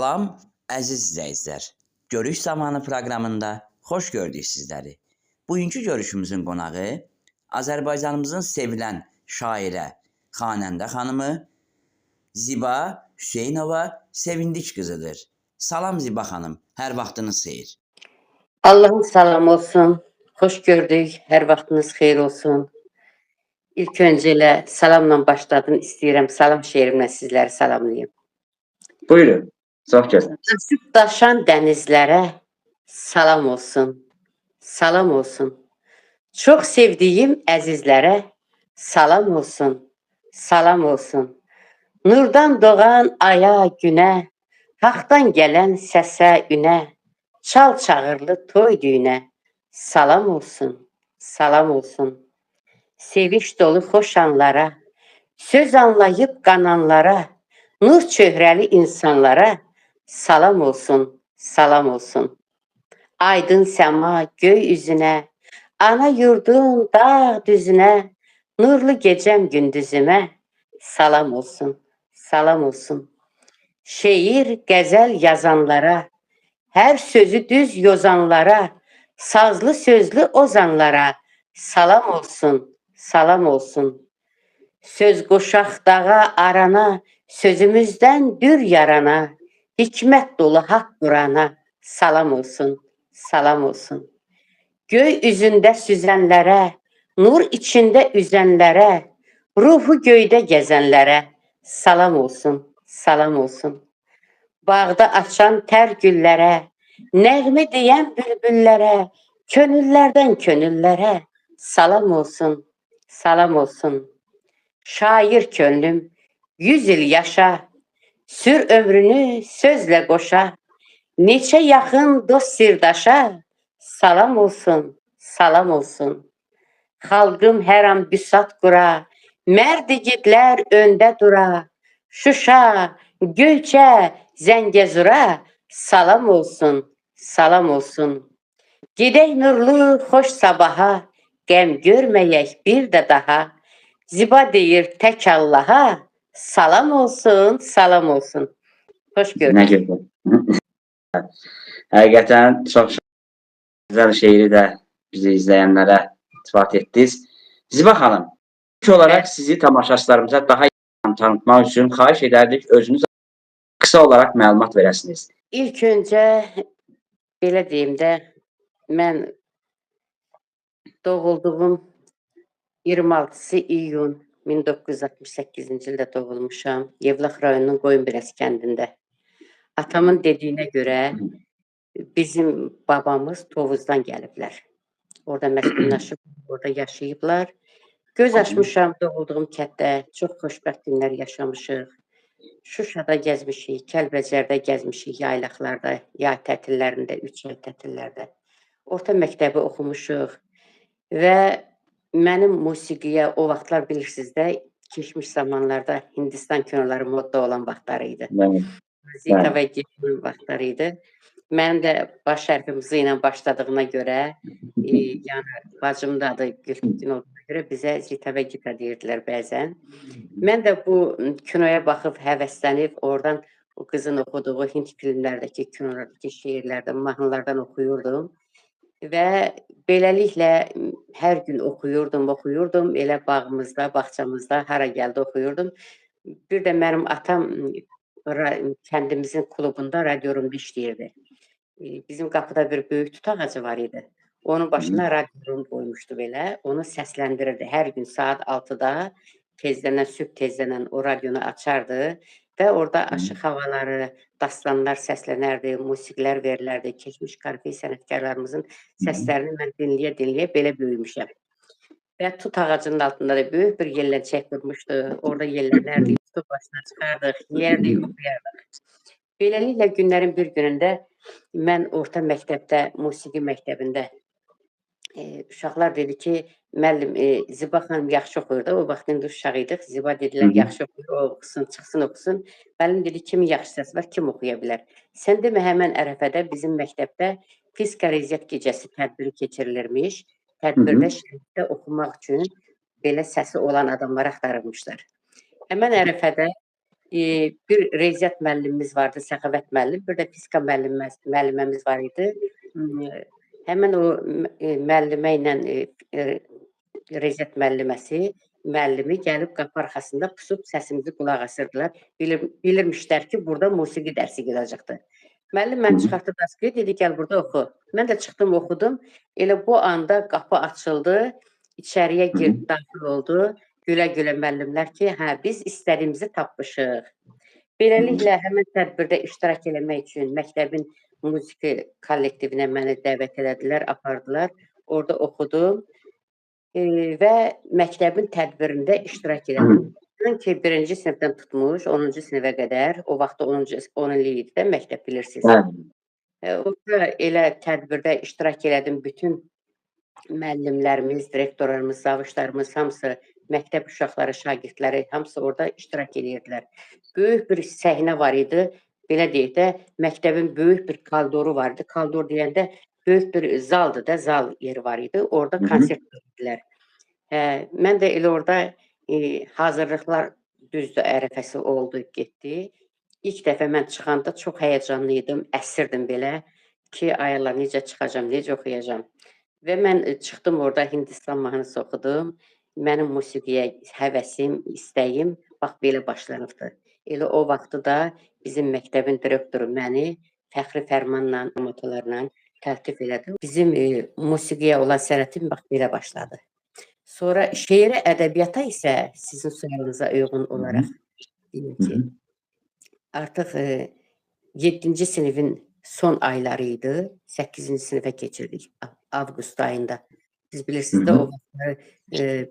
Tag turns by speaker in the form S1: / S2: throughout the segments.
S1: Salam, əziz izləyicilər. Görüş zamanı proqramında xoş gördük sizləri. Bugünkü görüşümüzün qonağı Azərbaycanımızın sevilən şairə, xanəndə xanımı Ziba Hüseynova Sevindik qızıdır. Salam Ziba xanım, hər vaxtınız xeyir.
S2: Allah'ın salam olsun. Hoş gördük. Her vaxtınız xeyir olsun. İlk önceyle salamla başladın. İstəyirəm salam şeirimlə sizləri salamlayayım.
S3: Buyurun. Çox gözəl.
S2: Nasib daşan dənizlərə salam olsun. Salam olsun. Çox sevdiyim əzizlərə salam olsun. Salam olsun. Nurdan doğan aya, günə, haqdan gələn səsə,ünə, çal çağırlı toy düyünə salam olsun. Salam olsun. Seviş dolu xoş anlara, söz anlayıb qananlara, nur çöhrəli insanlara salam olsun, salam olsun. Aydın səma göy üzünə, ana yurdun dağ düzünə, nurlu gecəm gündüzümə salam olsun, salam olsun. Şeir, qəzəl yazanlara, hər sözü düz yozanlara, sazlı sözlü ozanlara salam olsun, salam olsun. Söz qoşaq dağa arana, sözümüzdən dür yarana, hikmət dolu haqq qurana salam olsun, salam olsun. Göy üzündə süzənlərə, nur içində üzənlərə, ruhu göydə gəzənlərə salam olsun, salam olsun. Bağda açan tər güllərə, nəğmə deyən bülbüllərə, könüllərdən könüllərə salam olsun, salam olsun. Şair könlüm 100 il yaşa, sür ömrünü sözlə qoşa, neçə yaxın dost sirdaşa salam olsun, salam olsun. Xalqım hər an büsat qura, mərd igidlər öndə dura, Şuşa, Göyçə, Zəngəzura salam olsun, salam olsun. Gedək nurlu xoş sabaha, qəm görməyək bir də daha. Ziba deyir tək Allaha salam olsun, salam olsun. Xoş
S3: Nə
S2: gördük.
S3: gözəl. Həqiqətən çox gözəl şeiri də bizi izləyənlərə ispat etdiniz. Ziba xanım, ilk olaraq sizi tamaşaçılarımıza daha iyi tanıtmaq üçün xahiş edərdik özünüz qısa olaraq məlumat verəsiniz.
S2: İlk öncə belə deyim də, mən doğulduğum 26 iyun 1968-ci ildə doğulmuşam. Yevlax rayonunun Qoyunbirəs kəndində. Atamın dediyinə görə bizim babamız Tovuzdan gəliblər. Orada məskunlaşıb, orada yaşayıblar. Göz açmışam doğulduğum kənddə. Çox xoşbəxt günlər yaşamışıq. Şuşada gəzmişik, Kəlbəcərdə gəzmişik, yaylaqlarda, yay tətillərində, 3 ay tətillərdə. Orta məktəbi oxumuşuq və mənim musiqiyə o vaxtlar bilirsiniz də, keçmiş zamanlarda Hindistan kinoları modda olan vaxtları idi. Zita və Gitinin vaxtları idi. Mənim də baş hərfim Z ilə başladığına görə, yəni bacımın da adı Gülgün olduğuna görə bizə Zita və Gita deyirdilər bəzən. Mən də bu kinoya baxıb həvəslənib, oradan o qızın oxuduğu Hind filmlərdəki, kinolardakı şeirlərdən, mahnılardan oxuyurdum. Və beləliklə hər gün oxuyurdum. Elə bağımızda, bağçamızda hara gəldi oxuyurdum. Bir də mənim atam kəndimizin klubunda, radyorumda işləyirdi. Bizim qapıda bir böyük tut ağacı var idi. Onun başına radyorum qoymuşdu belə. Onu səsləndirirdi. Hər gün saat 6-da tezlənən, sübh tezlənən o radionu açardı və orada aşıq havaları, dastanlar səslənərdi, musiqilər verilərdi. Keçmiş karifə sənətkarlarımızın səslərini mən dinləyə-dinləyə belə böyümüşəm. Və tut ağacının altında da böyük bir yelləncək qurmuşdu. Orada yellənərdik, tutub başına çıxardıq, yeyərdik, oxuyardıq. Beləliklə günlərin bir günündə mən orta məktəbdə, musiqi məktəbində uşaqlar dedi ki, müəllim Ziba xanım yaxşı oxuyurdu. O vaxt indi uşaq idik. Ziba dedilər, yaxşı oxuyur, o oxusun, çıxsın, oxusun. Müəllim dedi, kimin yaxşı səsi var, kim oxuya bilər? Sən demə, həmən ərəfədə bizim məktəbdə fizika riyaziyyat gecəsi tədbiri keçirilirmiş. Tədbirdə şəhiddə oxumaq üçün belə səsi olan adamlar axtarılmışlar. Həmən ərəfədə Bir Reziyyət müəllimimiz vardı, Səxavət müəllim, bir də fizika müəlliməmiz var idi. Həmin o müəllimə ilə Reziyyət müəllimi gəlib qapı arxasında pusub səsimizi qulaq asırdılar. Bilirmişlər ki, burada musiqi dərsi gedəcəkdir. Müəllim məni çıxartdı daskaya, dedi gəl burada oxu. Mən də çıxdım, oxudum. Elə bu anda qapı açıldı, içəriyə girdi, daxil oldu. Gülə-gülə müəllimlər ki, hə, biz istədiyimizi tapmışıq. Beləliklə, həmin tədbirdə iştirak eləmək üçün məktəbin musiqi kollektivinə məni dəvət elədilər, apardılar. Orada oxudum və məktəbin tədbirində iştirak elədim. Ki, 1-ci sinifdən tutmuş, 10-cu sinifə qədər, o vaxtda 10 il idi də məktəb bilirsiniz. Orada elə tədbirdə iştirak elədim. Bütün müəllimlərimiz, direktorlarımız, zavuşlarımız, hamısı məktəb uşaqları, şagirdləri, hamısı orada iştirak edirdilər. Böyük bir səhnə var idi. Belə deyək də, məktəbin böyük bir kaldoru var idi. Kaldor deyəndə böyük bir zaldır da, zal yeri var idi. Orada konsert verdilər. Mən də elə orada hazırlıqlar düzdür, ərəfəsi oldu, getdi. İlk dəfə mən çıxanda çox həyəcanlı idim, əsirdim belə ki, ay Allah, necə çıxacam, necə oxuyacam. Və mən çıxdım orada Hindistan mahnısı oxudum. Mənim musiqiyə həvəsim, istəyim bax belə başlanıbdır. Elə o vaxtı da bizim məktəbin direktoru məni fəxri fərmanla, notalarla təltif elədi. Bizim musiqiyə olan sənətim bax belə başladı. Sonra şeirə, ədəbiyyata isə sizin sualınıza uyğun olaraq deyim ki, artıq 7-ci sinifin son ayları idi. 8-ci sinifə keçirdik avqust ayında. Siz bilirsiniz də o vaxtlar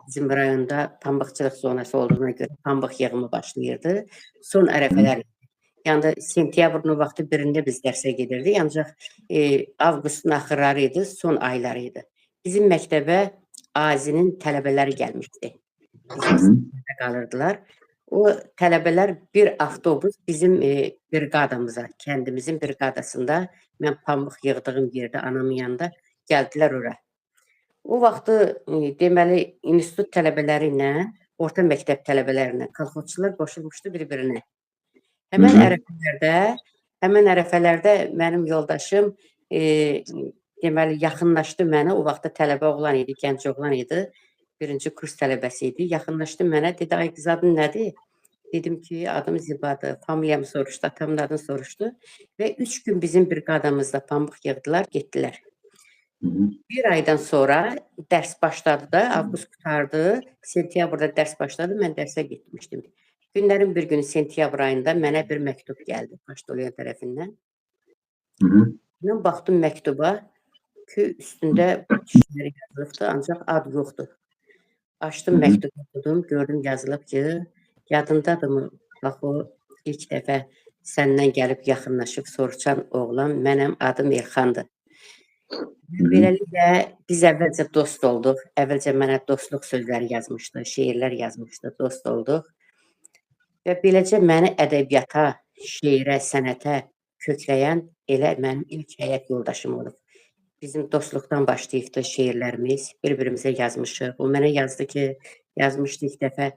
S2: bizim rayonda pambıqçılıq zonası olduğuna görə pambıq yığımı başlayırdı. Son ərəfələr. Yəni sentyabrın o vaxtı birində biz dərsə gedirdik. Ancaq avqustun axırları idi, son ayları idi. Bizim məktəbə Azinin tələbələri gəlmişdi. Bizim qalırdılar. O tələbələr bir avtobus bizim briqadamıza, kəndimizin briqadasında, mən pambıq yığdığım yerdə, anamın yanında gəldilər ora. O vaxtı deməli institut tələbələri ilə, orta məktəb tələbələri ilə kolxozçular qoşulmuşdu bir-birinə. Həmən ərəfələrdə mənim yoldaşım deməli yaxınlaşdı mənə. O vaxtda tələbə oğlan idi, gənc oğlan idi. 1-ci kurs tələbəsi idi. Yaxınlaşdı mənə, dedi, ay qız adın nədir? Dedim ki, adım Zibadır. Familiyamı soruşdu, atamın adını soruşdu. Və 3 gün bizim briqadamızda pambıq yığdılar, getdilər. Bir aydan sonra dərs başladı da, avqust qutardı, sentyabrda dərs başladı, mən dərsə getmişdim. Günlərin bir günü sentyabr ayında mənə bir məktub gəldi poçtalyon tərəfindən. Mən baxdım məktuba ki, üstündə kişiləri yazılıbdır, ancaq ad yoxdur. Açdım məktubu, okudum, gördüm yazılıb ki, yadındadırmı, bax o ilk dəfə səndən gəlib yaxınlaşıb soruşan oğlan, mənəm, adım Elxandır. Beləliklə, biz əvvəlcə dost olduq. Əvvəlcə mənə dostluq sözləri yazmışdı, şeirlər yazmışdı, dost olduq. Və beləcə məni ədəbiyyata, şeirə, sənətə kökləyən elə mənim ilk həyat yoldaşım olub. Bizim dostluqdan başlayıbdı şeirlərimiz, bir-birimizə yazmışıq. O mənə yazdı ki, yazmışdı ilk dəfə,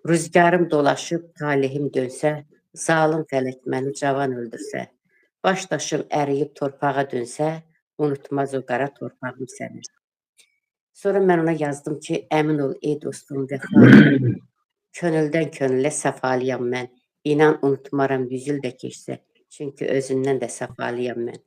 S2: rüzgarım dolaşıb, talihim dönsə, zalim fələk məni cavan öldürsə, baş daşım əriyib torpağa dönsə, unutmaz o qara torpağım səni. Sonra mən ona yazdım ki, əmin ol ey dostum, vəfalıyam. Könüldən könülə səfalıyam mən. İnan unutmaram 100 il də keçsə. Çünki özündən də səfalıyam mən.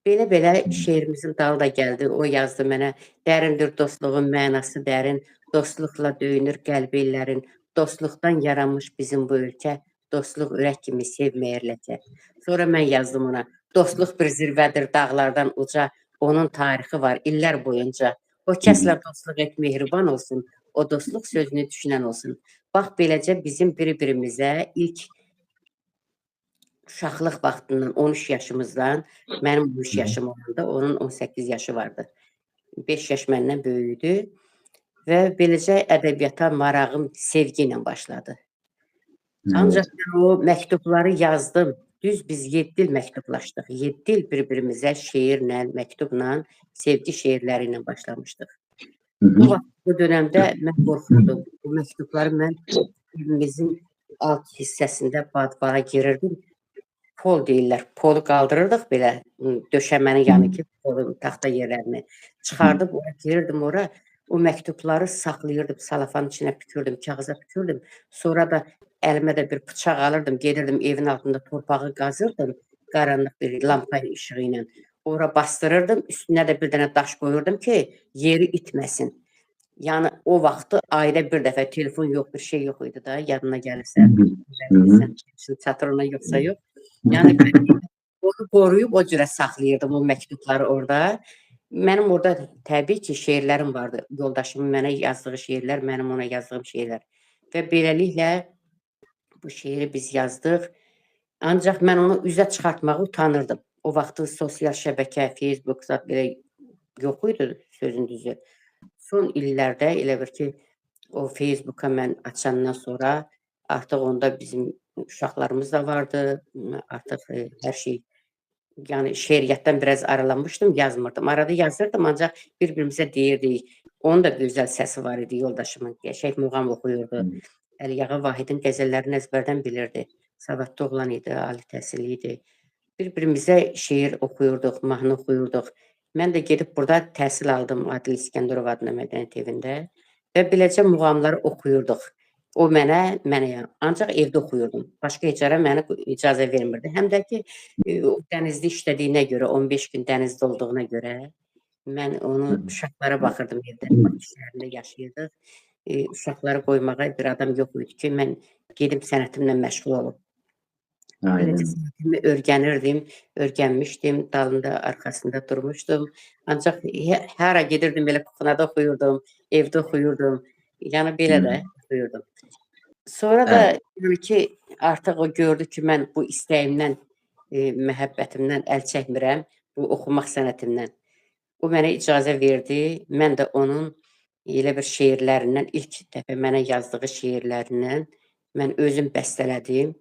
S2: Belə-belə şeirimizin dalı da gəldi. O yazdı mənə. Dərindir dostluğun mənası dərin. Dostluqla döyünür qəlbi illərin. Dostluqdan yaranmış bizim bu ölkə. Dostluq ürək kimi sevməyər ləkə. Sonra mən yazdım ona. Dostluq bir zirvədir dağlardan uca, onun tarixi var illər boyunca. O kəslə dostluq et, mehriban olsun, o dostluq sözünü düşünən olsun. Bax, beləcə bizim bir-birimizə ilk uşaqlıq vaxtından, 13 yaşımızdan, mənim 13 yaşım olanda, onun 18 yaşı vardı. 5 yaş məndən böyüydü və beləcə ədəbiyyata marağım sevgi ilə başladı. Ancaq mən o məktubları yazdım. Düz biz 7 il məktublaşdıq. 7 il bir-birimizə şeirlə, məktubla, sevgi şeirləri ilə başlamışdıq. Bu dönəmdə mən qorxurdum. Bu məktubları mən evimizin alt hissəsində badvara girirdim. Pol deyirlər. Polu qaldırırdıq belə döşəmənin yanı ki, polun taxta yerlərini çıxardıb ora girirdim ora. O məktubları saxlayırdım, salafanın içinə bükürdüm, kağıza bükürdüm. Sonra da əlimə də bir bıçaq alırdım, gedirdim evin altında torpağı qazırdım, qaranlıq bir lampa işığı ilə. Ora bastırırdım, üstünə də bir dənə daş qoyurdum ki, yeri itməsin. Yəni o vaxtı ayda bir dəfə telefon yox, bir şey yox idi da, yadına gəlirsə. Çatırına yoxsa yox. Yəni onu qoruyub o cürə saxlayırdım o məktubları orada. Mənim orada təbii ki, şeirlərim vardı. Yoldaşımın mənə yazdığı şeirlər, mənim ona yazdığım şeirlər. Və beləliklə bu şeiri biz yazdıq. Ancaq mən onu üzə çıxartmağı utanırdım. O vaxtı sosial şəbəkə, Facebook zat belə yox idi sözün düzü. Son illərdə elə bir ki, o Facebooka mən açandan sonra artıq onda bizim uşaqlarımız da vardı. Artıq hər şey, yəni şeiriyyatdan biraz aralanmışdım, yazmırdım. Arada yazırdım, ancaq bir-birimizə deyirdik. Onun da gözəl səsi var idi yoldaşımın. Qəşəng muğam oxuyurdu. Əliyağa Vahidin qəzəllərini əzbərdən bilirdi. Savadlı oğlan idi, ali təhsilli idi. Bir-birimizə şeir oxuyurduq, mahnı oxuyurduq. Mən də gedib burada təhsil aldım Adil İskəndərov adına mədəniyyət evində və beləcə muğamları oxuyurduq. O mənə. Ancaq evdə oxuyurdum. Başqa icara mənə icazə vermirdi. Həm də ki, dənizdə işlədiyinə görə, 15 gün dənizdə olduğuna görə mən onu uşaqlara baxırdım evdə. Bakı şəhərində yaşayırdıq. Uşaqları qoymağa bir adam yox idi ki, mən gedim sənətimlə məşğul olum. Beləcə sənətimi öyrənirdim, öyrənmişdim, dalında, arxasında durmuşdum. Ancaq hara gedirdim, belə kuxnada oxuyurdum, evdə oxuyurdum. Yəni belə də oxuyurdum. Sonra da yəni ki, artıq o gördü ki, mən bu istəyimdən, məhəbbətimdən əl çəkmirəm, bu oxumaq sənətimdən. O mənə icazə verdi. Mən də onun elə bir şeirlərindən, ilk dəfə mənə yazdığı şeirlərindən mən özüm bəstələdim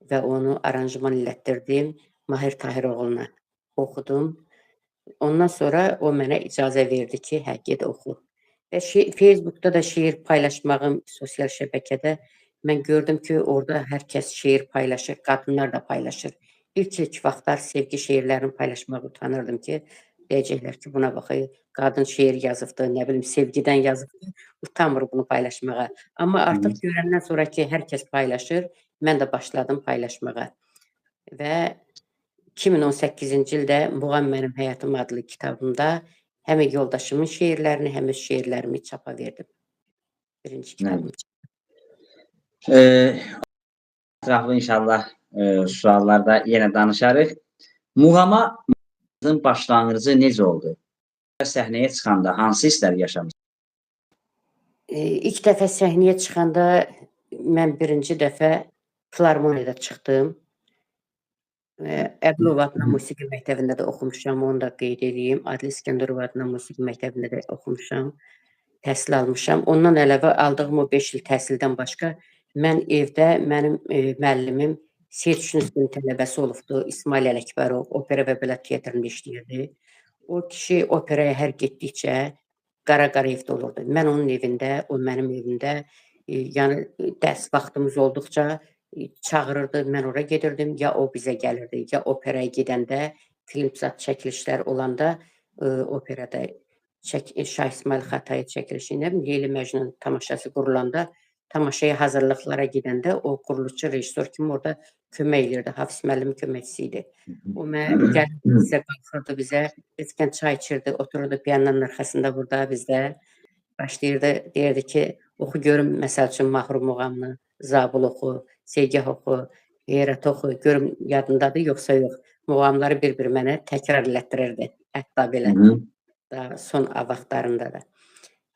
S2: və onu aranjman elətdirdim. Mahir Tahiroğlu'na oxudum. Ondan sonra o mənə icazə verdi ki, hə, ged oxu. Və Facebookda da şeir paylaşmağım, sosial şəbəkədə mən gördüm ki, orada hər kəs şeir paylaşır, qadınlar da paylaşır. İlk vaxtlar sevgi şeirlərini paylaşmağı utanırdım ki, deyəcəklər ki, buna baxı, qadın şeir yazıbdı, nə bilim, sevgidən yazıbdı, utanmır bunu paylaşmağa. Amma artıq görəndən sonra ki, hər kəs paylaşır, mən də başladım paylaşmağa. Və 2018-ci ildə Muğam Mənim Həyatım adlı kitabımda həm yoldaşımın şeirlərini, həm öz şeirlərimi çapa verdim. Birinci kitabım.
S3: Ətraflı inşallah suallarda yenə danışarıq. Muğamın başlanğıcı necə oldu? Səhnəyə çıxanda hansı hisslər yaşamışsınız?
S2: İlk dəfə səhnəyə çıxanda mən birinci dəfə Filarmoniyada çıxdım. Əbülov adına musiqi məktəbində də oxumuşam, onu da qeyd edeyim. Adil İskəndərov adına musiqi məktəbində də oxumuşam, təhsil almışam. Ondan əlavə aldığım o 5 il təhsildən başqa mən evdə mənim müəllimim Seyid Şünüsün tələbəsi olubdu, İsmail Ələkbərov, opera və bələt teatrında işləyirdi. O kişi operaya hər getdikcə qara evdə olurdu. Mən onun evində, o mənim evimdə, yəni dərs vaxtımız olduqca çağırırdı, mən ora gedirdim, ya o bizə gəlirdi, ya operaya gedəndə, filmzat çəkilişlər olanda, operada Şah İsmail Xatay çəkilişi, nə bilim, Leyli Məcnun tamaşası qurulanda, tamaşaya hazırlıqlara gedəndə o quruluşçu rejissor kimi orada kömək edirdi, Hafiz müəllimin köməkçisi idi. O gəlirdi bizə, qalxırdı bizə, bizkən çay içirdi, otururdu piyanonun arxasında burada bizdə, başlayırdı, deyirdi ki, oxu görüm, məsəl üçün Mahrum Muğamını, Zabul oxu, Segah oxu, Heyrət oxu, görüm yadındadır, yoxsa yox. Muğamları bir-bir mənə təkrar elətdirirdi, hətta belə, son vaxtlarında da.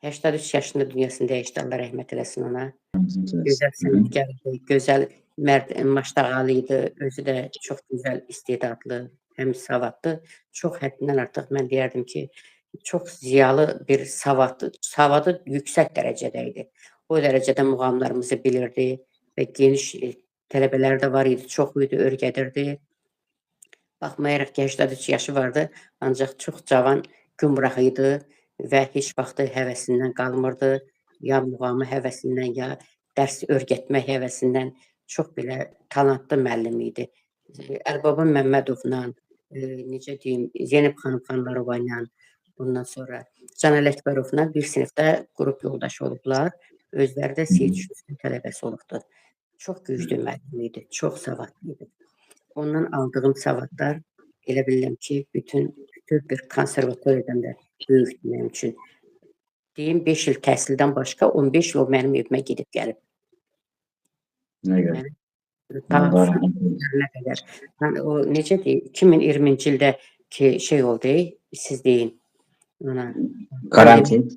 S2: 83 yaşında dünyasını dəyişdi, Allah rəhmət eləsin ona. Gözəl sənətkar idi, gözəl maştağalı idi, özü də çox gözəl istedadlı, həm savadlı, çox həddindən artıq mən deyərdim ki, çox ziyalı bir savadı yüksək dərəcədə idi. O dərəcədə muğamlarımızı bilirdi və geniş tələbələr də var idi, çox idi, öyrədirdi. Baxmayaraq ki, 83 yaşı vardı, ancaq çox cavan, gümrah idi və heç vaxtı həvəsindən qalmırdı. Ya muğamı həvəsindən, ya dərs öyrətmək həvəsindən Çox belə talantlı müəllim idi. Əlbaba Məmmədovla, necə deyim, Zeynəb xanım Xanlarova ilə, bundan sonra Can Ələkbərovla bir sinifdə qrup yoldaşı olublar. Özləri də Seyid Şüstin tələbəsi olubdur. Çox güclü müəllim idi, çox savadlı idi. Ondan aldığım savadlar elə bilirəm ki, bütün bir konservatoriyadan da böyükdür mənim üçün. Deyim 5 il təhsildən başqa 15 il o mənim evimə gedib gəlib.
S3: Nə görə?
S2: Ta
S3: Allah
S2: son
S3: rəhmət eylesin.
S2: günlərinə qədər. Mən o necə deyim, 2020-ci ildə ki şey oldu, siz deyin. Ona
S3: Karantin.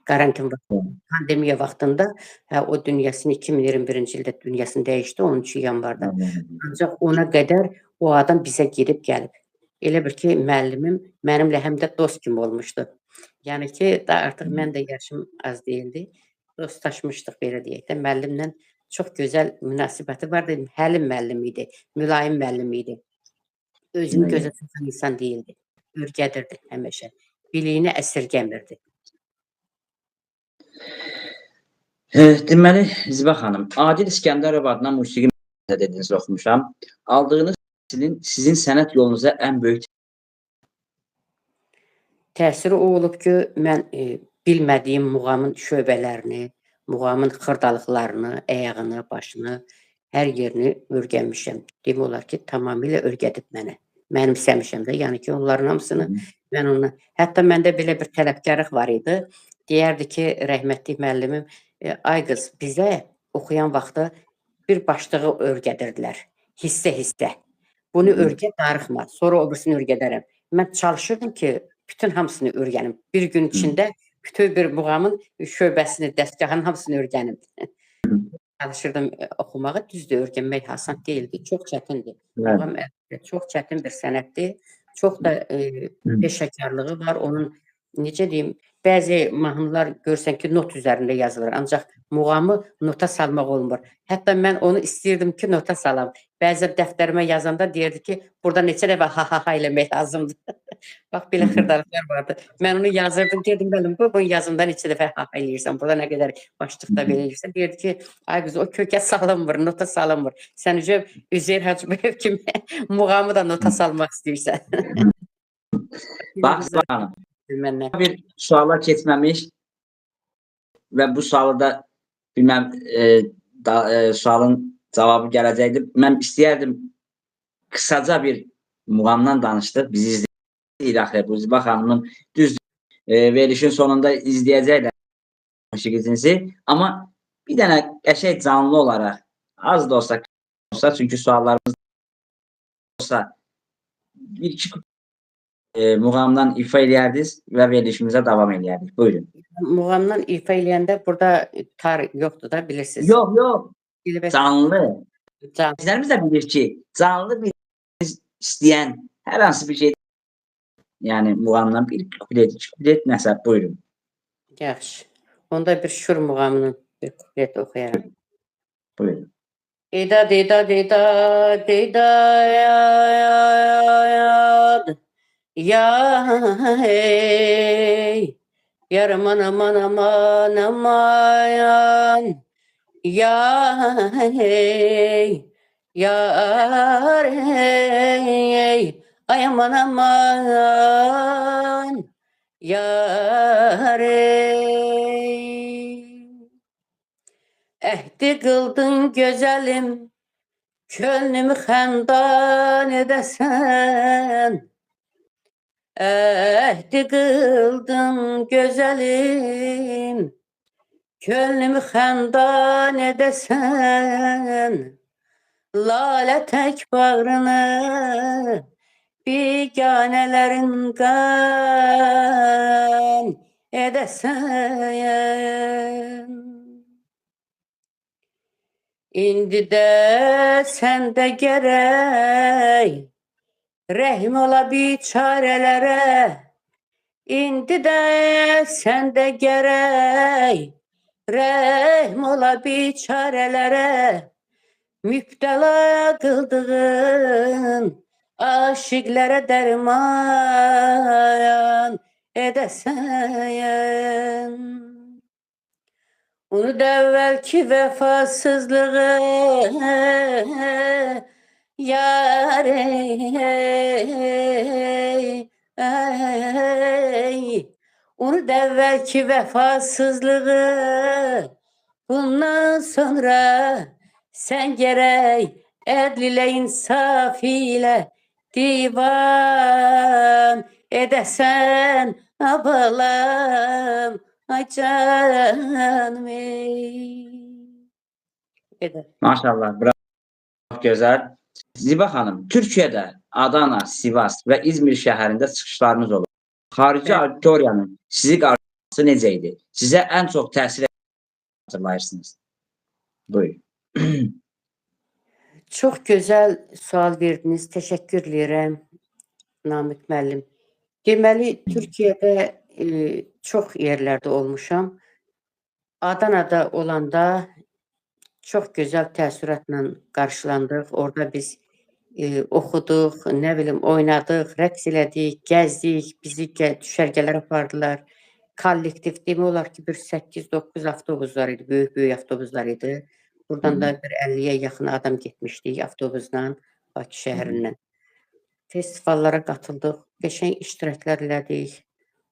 S2: karantin vaxtı, pandemiya vaxtında, hə o dünyasını 2021-ci ildə dünyasını dəyişdi 13 yanvarda. Ancaq ona qədər o adam bizə gedib gəlib. Elə bir ki, müəllimim mənimlə həm də dost kimi olmuşdu. Yəni ki, da artıq mən də yaşım az deyildi. Dostlaşmışdıq belə deyək də. Müəllimlə çox gözəl münasibəti vardı. Həlim müəllim idi, mülayim müəllim idi. Özünü gözə tutan insan deyildi. Ürgədirdi həmişə. Biliyini əsirgəmirdi.
S3: Deməli, Zibə xanım, Adil İskəndərov adına musiqi məktəbində dediniz, oxumuşam. Aldığınız təhsilin sizin sənət yolunuza ən böyük
S2: Təsiri o olub ki, mən bilmədiyim muğamın şöbələrini, muğamın xırdalıqlarını, əyağını, başını, hər yerini öyrənmişəm. Demək olar ki, tamamilə öyrədib mənə. Mənimsəmişəm də, yəni ki, onların hamısını mən ona... Hətta məndə belə bir tələbkarlıq var idi. Deyərdi ki, rəhmətli müəllimim, ay qız, bizə oxuyan vaxtı bir başlığı öyrədirdilər. Hissə-hissə. Bunu öyrət, darıxma, sonra o birisini öyrədərəm. Mən çalışırdım ki, bütün hamısını öyrənim. Bir gün içində bütün bir muğamın şöbəsini, dəstgahının hamısını öyrənim. Çalışırdım oxumağı, düzdür, öyrənmək asan deyildi, çox çətindir. Muğam çox çətin bir sənətdir, çox da peşəkarlığı var. Onun, necə deyim, bəzi mahnılar görsən ki, not üzərində yazılır, ancaq muğamı nota salmaq olmur. Hətta mən onu istəyirdim ki, nota salam. Bəzi dəftərimə yazanda deyirdi ki, burada neçə dəfə ha-ha-ha eləmək lazımdır. Bax, belə xırdalıqlar vardı. Mən onu yazırdım, dedim, bəlim, bu yazımda neçə dəfə ha-ha eləyirsən, burada nə qədər başlıqda belə eləyirsən. Deyirdi ki, ay qız, o kökə salınmır, nota salınmır. Sən Üzeyir Hacıbəyev kimi muğamı da nota salmaq istəyirsən.
S3: Bax, Zibə xanım, bir suala keçməmiş və bu sualı da bilməm, sualın cavabı gələcəkdir. Mən istəyərdim qısaca bir muğamdan danışdıq. Bizi izləyir bu Zibə xanımın düz verilişin sonunda izləyəcəklər musiqicinizi. Amma bir dənə qəşəng canlı olaraq az da olsa, çünki suallarımız olsa bir-iki muğamdan ifa eləyərdiniz və verilişimizə davam eləyərdik. Buyurun.
S2: Muğamdan ifa eləyəndə burada tar yoxdur da, bilirsiniz.
S3: Yox. Canlı. Bizlərimiz də bilir ki, canlı bir istəyən hər hansı bir şey, yəni muğamdan bir kuplet nəsə, buyurun.
S2: Yaxşı. Onda bir şur muğamının bir kuplet oxuyaram.
S3: Buyurun.
S2: Deyda, deyda, deyda, deyda, ya hey, yar aman aman aman aman, ya hey, yar hey, ay aman aman, yar hey. Ehdi kıldın güzelim, könlümü xəndan edəsən. Ehdi kıldın güzelim, könlümü xəndan edəsən. Lalə tək bağrını, biganələrin qan edəsən. İndi də səndə gərək rəhm ola biçarələrə. İndi də səndə gərək rəhm ola biçarələrə. Mübtəla qıldığın aşiqlərə dərman edəsən. Onu da evvelki vefasızlığı yar ey. Onu da evvelki vefasızlığı bundan sonra sen gerek edl ile insaf ile divan edesen abalam ay canım ey. Eder.
S3: Maşallah, bravo, çok gözəl. Ziba xanım, Türkiyədə Adana, Sivas və İzmir şəhərində çıxışlarınız olur. Xarici
S2: Evet.
S3: auditoriyanın sizi qarşılaması necə idi? Sizə ən çox təsir hatırlayırsınız? Buyurun.
S2: Çox gözəl sual verdiniz. Təşəkkür edirəm Namiq müəllim. Deməli, Türkiyədə çox yerlərdə olmuşam. Adanada olanda çox gözəl təəssüratla qarşılandıq. Orada biz oxuduq, nə bilim, oynadıq, rəqs elədik, gəzdik, bizi düşərgələrə apardılar. Kollektiv demək olar ki, bir 8-9 avtobuslar idi, böyük avtobuslar idi. Buradan da bir 50-yə yaxın adam getmişdik avtobusla Bakı şəhərindən. Festivallara qatıldıq, qəşəng iştiraklar elədik,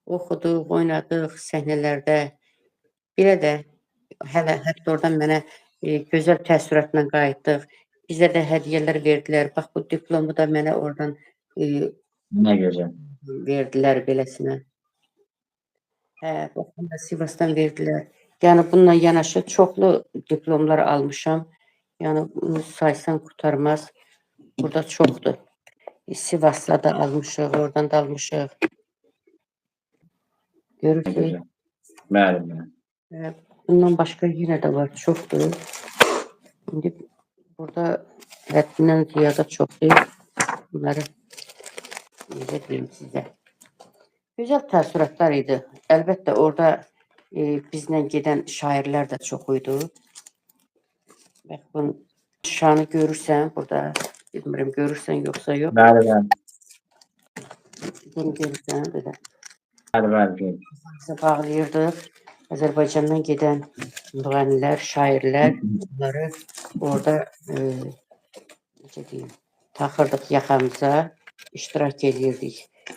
S2: oxuduq, oynadıq səhnələrdə. Belə də hətta oradan mənə gözəl təəssüratla qayıtdıq. Bizə də hədiyyələr verdilər. Bax, bu diplomu da mənə oradan
S3: Nə gözəl.
S2: verdilər beləsinə. Bax, bunu da Sivasdan verdilər. Yəni, bununla yanaşı çoxlu diplomlar almışam. Yəni, bunu saysan qurtarmaz. Burada çoxdur. Sivasda da almışıq, oradan da almışıq.
S3: Nə
S2: Görürsünüz.
S3: gözəl. Bəli, bəli.
S2: Bundan başqa yenə də var, çoxdur. İndi burada həddindən ziyadə çoxdur. Bunları necə deyim sizə. Gözəl təəssüratlar idi. Əlbəttə, orada bizlə gedən şairlər də çox idi. Bax, bunun şanı görürsən, burada, bilmirəm, görürsən yoxsa yox.
S3: Bəli, bəli.
S2: Bunu görürsən, belə.
S3: Bəli, bəli.
S2: Bizə bağlayırdıq. Azərbaycandan gedən müğənnilər, şairlər, bunları orada necə deyim, taxırdıq yaxamıza, iştirak edirdik.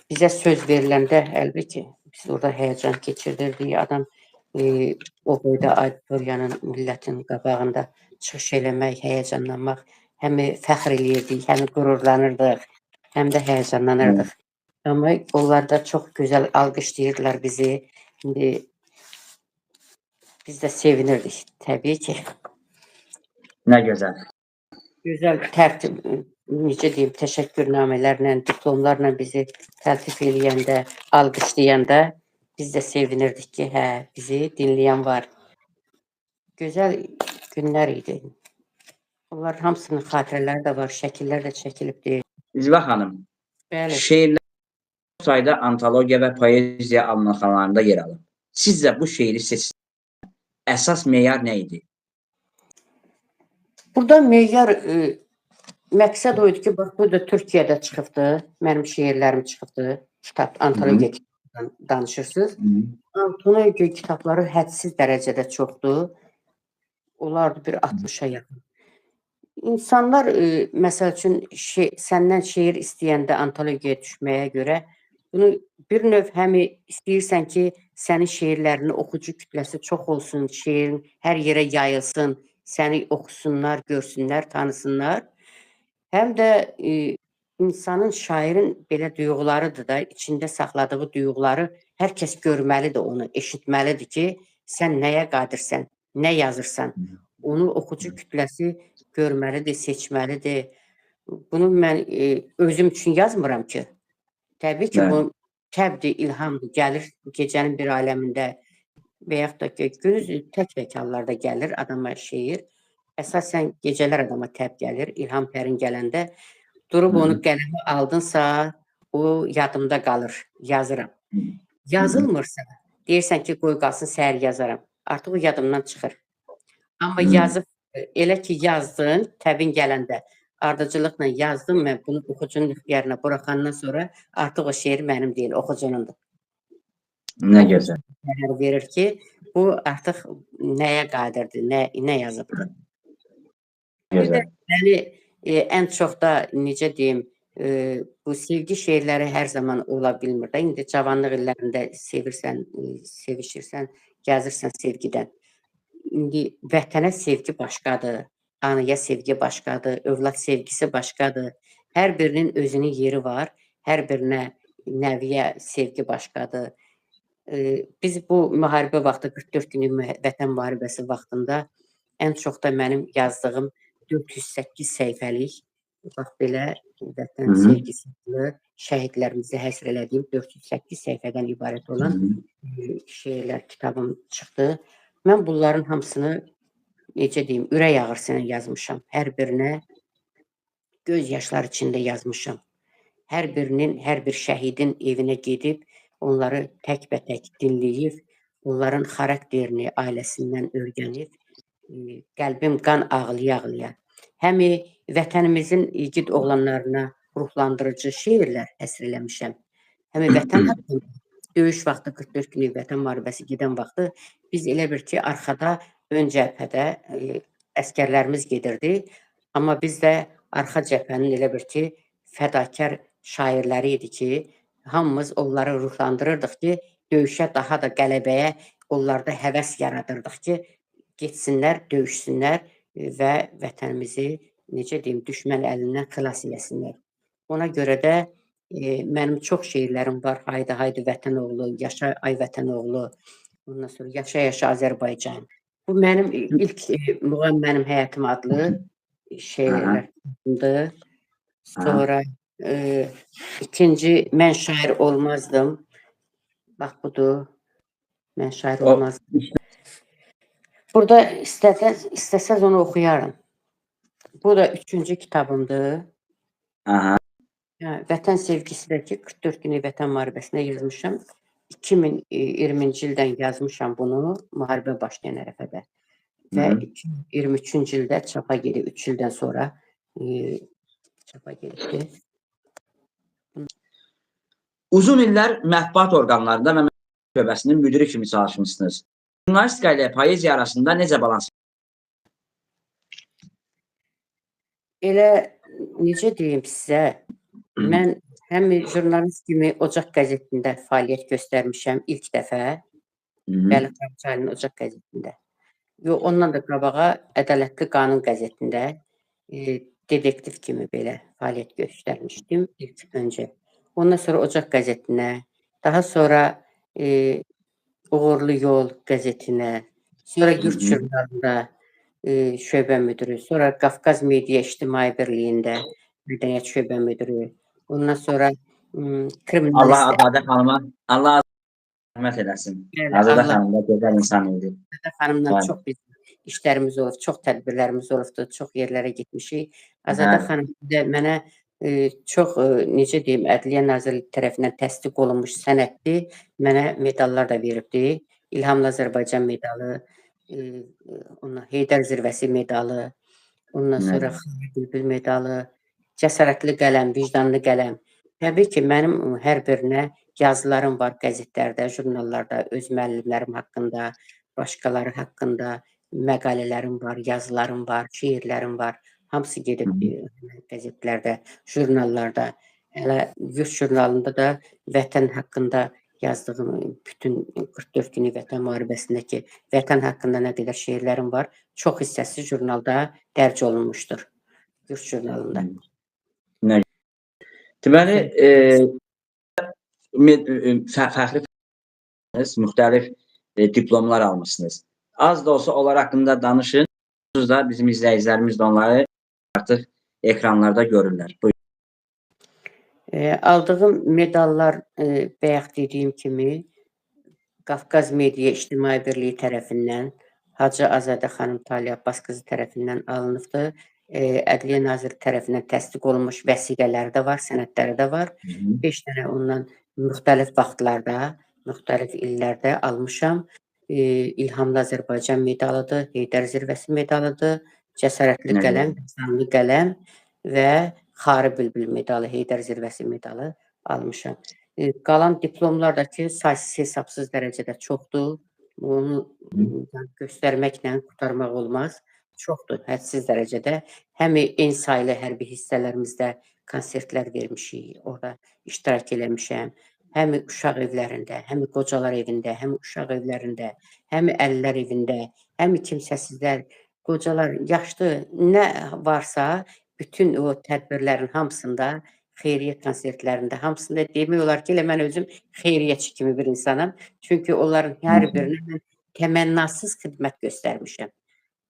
S2: Bizə söz veriləndə əlbəttə biz orada həyəcan keçirdirdik. Adam o boyda auditoriyanın, millətin qabağında çıxış eləmək, həyəcanlanmaq, həm fəxr eləyirdik, həm qürurlanırdıq, həm də həyəcanlanırdıq. Amma onlar da çox gözəl alqışlayırdılar bizi. İndi biz də sevinirdik, təbii ki.
S3: Nə gözəl.
S2: Gözəl tərtib, necə deyim, təşəkkürnamələrlə, diplomlarla bizi təltif eləyəndə, alqışlayanda biz də sevinirdik ki, hə, bizi dinləyən var. Gözəl günlər idi. Onlar hamısının xatirələri də var, şəkillər də çəkilibdir.
S3: Ziba xanım,
S2: Bəli.
S3: şeirlər çox sayda antologiya və poeziya almanxanalarında yer alır. Sizcə bu şeiri seçsin əsas meyar nə idi?
S2: Burada meyar məqsəd o idi ki, bax, bu da Türkiyədə çıxıbdı, mənim şeirlərim çıxıbdı, kitab, antologiya kitabından danışırsınız. Antologiya kitabları hədsiz dərəcədə çoxdur. Onlardır bir 60-a yaxın. İnsanlar, məsəl üçün, səndən şeir istəyəndə antologiyaya düşməyə görə, bunu bir növ həm istəyirsən ki, sənin şeirlərini oxucu kütləsi çox olsun, şeirin hər yerə yayılsın, səni oxusunlar, görsünlər, tanısınlar. Həm də insanın, şairin belə duyğularıdır da, içində saxladığı duyğuları hər kəs görməlidir onu, eşitməlidir ki, sən nəyə qadirsən, nə yazırsan. Onu oxucu kütləsi görməlidir, seçməlidir. Bunu mən özüm üçün yazmıram ki. Təbii ki, bu təbdir, ilhamdır, gəlir gecənin bir aləmində və yaxud da ki, gündüz tək hallarda gəlir adama şeir. Əsasən gecələr adama təb gəlir, ilham tərin gələndə durub onu qələmə aldınsa, o yadımda qalır, yazıram. Yazılmırsa, deyirsən ki, qoy qalsın, səhər yazaram. Artıq o yadımdan çıxır. Amma yazıb, elə ki, yazdın, təbin gələndə, ardıcılıqla yazdım, mən bunu oxucunun ixtiyarına buraxandan sonra artıq o şeir mənim deyil, oxucunundur.
S3: Nə gözəl.
S2: Qərar verir ki, bu artıq nəyə qadirdir, nə yazıbdır. Bir də
S3: Gözəl.
S2: məni ən çox da necə deyim, bu sevgi şeirləri hər zaman ola bilmir də. İndi cavanlıq illərində sevirsən, sevişirsən, gəzirsən sevgidən. İndi vətənə sevgi başqadır, anaya sevgi başqadır, övlad sevgisi başqadır. Hər birinin özünün yeri var, hər birinə nəviyə sevgi başqadır. Biz bu müharibə vaxtı 44 günlük vətən müharibəsi vaxtında ən çox da mənim yazdığım 408 səhifəlik bax belə vətən sevgisi adlı şəhidlərimizi həsr elədiyim 408 səhifədən ibarət olan şeirlər kitabım çıxdı. Mən bunların hamısını necə deyim, ürək ağrısı ilə yazmışam. Hər birinə göz yaşları içində yazmışam. Hər birinin, hər bir şəhidin evinə gedib, onları təkbətək dinləyib, onların xarakterini ailəsindən öyrənib, qəlbim qan ağlaya-ağlaya. Həm vətənimizin igid oğlanlarına ruhlandırıcı şeirlər həsr eləmişəm. Həm vətən haqqında döyüş vaxtı 44 günlük vətən müharibəsi gedən vaxtı biz elə bir ki, arxada ön cəbhədə əskərlərimiz gedirdi. Amma biz də arxa cəbhənin elə bir ki, fədakar şairləri idi ki, hamımız onları ruhlandırırdıq ki, döyüşə daha da qələbəyə onlarda həvəs yaradırdıq ki, getsinlər, döyüşsünlər və vətənimizi, necə deyim, düşmən əlindən xilas eləsinlər. Ona görə də mənim çox şeirlərim var. Haydi, haydi vətən oğlu, yaşa ay vətən oğlu, ondan sonra yaşa, yaşa Azərbaycan. Bu mənim ilk Muğam mənim həyatım adlı şeirlərimdir. Sonra ikinci Mən şair olmazdım. Bax budur. Mən şair olmazdım. Burada istəsəz onu oxuyarım. Bu da üçüncü kitabımdır. Vətən sevgisidəki 44 günlük vətən müharibəsinə yazmışam. 2020-ci ildən yazmışam bunu müharibə başlayan ərəfədə. Və 2023-cü ildə çapa gedib, 3 ildən sonra çapa gedibdir.
S3: Uzun illər mətbuat orqanlarında və mətbuat şöbəsinin müdiri kimi çalışmışsınız. Jurnalistika ilə poeziya arasında necə balans?
S2: Elə necə deyim sizə, mən həm jurnalist kimi Ocaq qəzetində fəaliyyət göstərmişəm ilk dəfə. Bəli, Xançayın Ocaq qəzetində. Ondan da qabağa Ədalətli Qanun qəzetində dedektiv kimi belə fəaliyyət göstərmişdim ilk öncə. Ondan sonra Ocaq qəzetinə, daha sonra Uğurlu Yol qəzetinə, sonra Yurt jurnalında şöbə müdürü, sonra Qafqaz Media İctimai Birliyində mədəniyyət şöbə müdürü, ondan sonra
S3: Allah
S2: kriminalist.
S3: Azadə xanıma, Allah rəhmət eləsin. Azadə xanım da gözəl insan idi.
S2: Azadə xanımla çox bizim işlərimiz olub, çox tədbirlərimiz olubdur, çox yerlərə getmişik. Azadə xanım da mənə çox, necə deyim, Ədliyyə Nazirliyi tərəfindən təsdiq olunmuş sənədli mənə medallar da veribdi. İlhamlı Azərbaycan medalı, Heydər Zirvəsi medalı, ondan sonra Xanlı Bülbül medalı, Cəsarətli qələm, vicdanlı qələm. Təbii ki, mənim hər birinə yazılarım var qəzetlərdə, jurnallarda, öz müəllimlərim haqqında, başqaları haqqında məqalələrim var, yazılarım var, şeirlərim var. Hamısı gedib qəzetlərdə, jurnallarda. Hələ Yurt jurnalında da vətən haqqında yazdığım bütün 44 günlük vətən müharibəsindəki vətən haqqında nə qədər şeirlərim var. Çox hissəsi jurnalda dərc olunmuşdur. Yurt jurnalında.
S3: Deməli, fəxri müxtəlif diplomlar almışsınız. Az da olsa onlar haqqında danışın. Da bizim izləyicilərimiz də onları artıq ekranlarda görürlər. Buyurun.
S2: Aldığım medallar bayaq dediyim kimi Qafqaz Media İctimai Birliyi tərəfindən, Hacı Azadə xanım Talih Abbas qızı tərəfindən alınıbdır. Ədliyyə Naziri tərəfindən təsdiq olunmuş vəsiqələri də var, sənədləri də var. 5 dənə ondan müxtəlif vaxtlarda, müxtəlif illərdə almışam. İlhamlı Azərbaycan medalıdır, Heydər Zirvəsi medalıdır, Cəsarətli qələm, vicdanlı qələm və Xarı Bülbül medalı, Heydər Zirvəsi medalı almışam. Qalan diplomlar da ki, saysız hesabsız dərəcədə çoxdur. Onu göstərməklə qurtarmaq olmaz. Çoxdur, hədsiz dərəcədə. Həm eyni saylı hərbi hissələrimizdə konsertlər vermişik, orada iştirak eləmişəm. Həm uşaq evlərində, həm qocalar evində, həm uşaq evlərində, həm əlillər evində, həm kimsəsizlər, qocalar, yaşlı, nə varsa bütün o tədbirlərin hamısında, xeyriyyə konsertlərində hamısında demək olar ki, elə mən özüm xeyriyyəçi kimi bir insanam. Çünki onların hər birinə mən təmənnasız xidmət göstərmişəm.